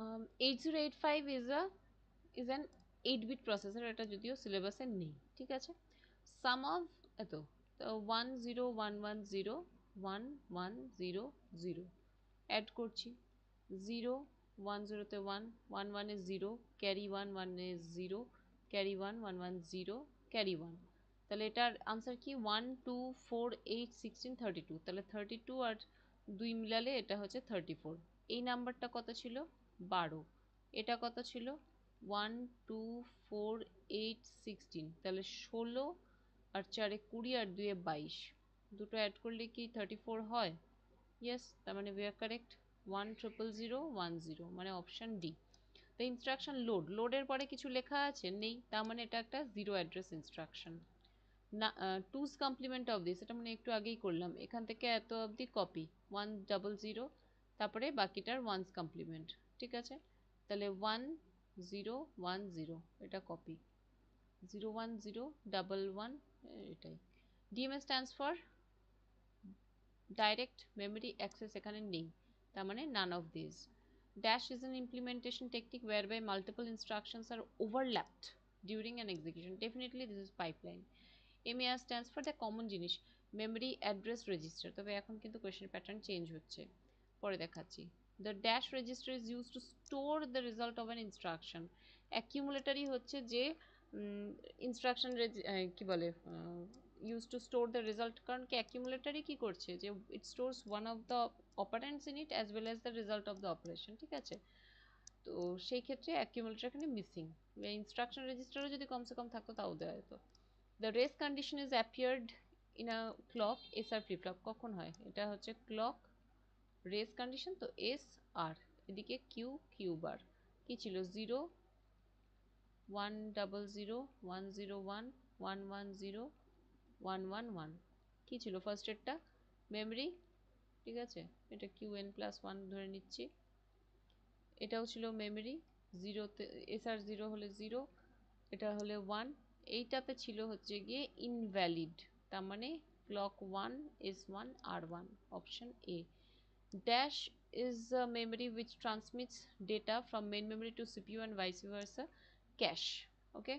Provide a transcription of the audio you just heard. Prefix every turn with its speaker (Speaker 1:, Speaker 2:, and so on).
Speaker 1: 8085 is an 8-bit processor, এটা যদিও সিলেবাসে নেই, ঠিক আছে। সাম অফ এত 10110 অ্যাড করছি, 0 1 0 তে 1 1 1 এ 0, ক্যারি 1 1 এ 0, ক্যারি 1 1 1 0, ক্যারি 1, তাহলে এটার আনসার কি 1 2 4 8 16 32, তাহলে 32 আর 2 মিলালে এটা হচ্ছে 34। এই নাম্বারটা কত ছিল 12, এটা কত ছিল 1 2 4 8 16, তাহলে 16 আর 4 এ 20 আর 2 এ 22, দুটো অ্যাড করলে কি 34 হয়? ইয়েস, তার মানে we are correct, 1 0 0 0 1 0, মানে অপশন ডি। দ্য ইনস্ট্রাকশন লোডের পরে কিছু লেখা আছে নেই, তার মানে এটা একটা জিরো অ্যাড্রেস ইনস্ট্রাকশন না। টুস কমপ্লিমেন্ট অফ দিস, এটা মানে একটু আগেই করলাম, এখান থেকে এত অবধি কপি 1 0 0, তারপরে বাকিটার ওয়ান্স কমপ্লিমেন্ট, ঠিক আছে। তাহলে 1 0 1 0 এটা কপি, 0 1 0 1 1, এটাই। DMA stands for direct memory access, এখানে নেই, তার মানে none of these. Dash is an implementation technique whereby multiple instructions are overlapped during an execution. Definitely this is pipeline. MER stands for the common জিনিস, memory address register, তবে এখন কিন্তু question pattern change হচ্ছে, পরে দেখাচ্ছি। The dash register is used to store the result of an instruction. Accumulatory হচ্ছে যে instruction কি বলে use to store the result, কারণ কি অ্যাকিউমুলেটরই কি করছে যে it stores one of the operands in it as well as the result of the operation, ঠিক আছে। তো সেই ক্ষেত্রে অ্যাকিউমুলেটর এখানে মিসিং, ইনস্ট্রাকশন রেজিস্টারও যদি কমসে কম থাকতো তাও দেওয়া যেত। The race condition is appeared in a clock SR flip flop, কখন হয়? এটা হচ্ছে ক্লক রেস কন্ডিশন, তো এস আর, এদিকে কিউ কিউ বার, কি ছিল 0 1 0 0 1 0 1 1 1 0 1 1 1, কি ছিল ফার্স্ট এরটা মেমরি, ঠিক আছে, এটা কিউ এন প্লাস 1 ধরে নিচ্ছি, এটাও ছিল মেমরি, জিরোতে এসআর 0 হলে 0, এটা হলে 1, এইটাতে ছিল হচ্ছে গিয়ে ইনভ্যালিড, তার মানে ক্লক 1 is 1 আর 1, option A. Dash is a memory which transmits data from main memory to CPU and vice versa, cash, okay.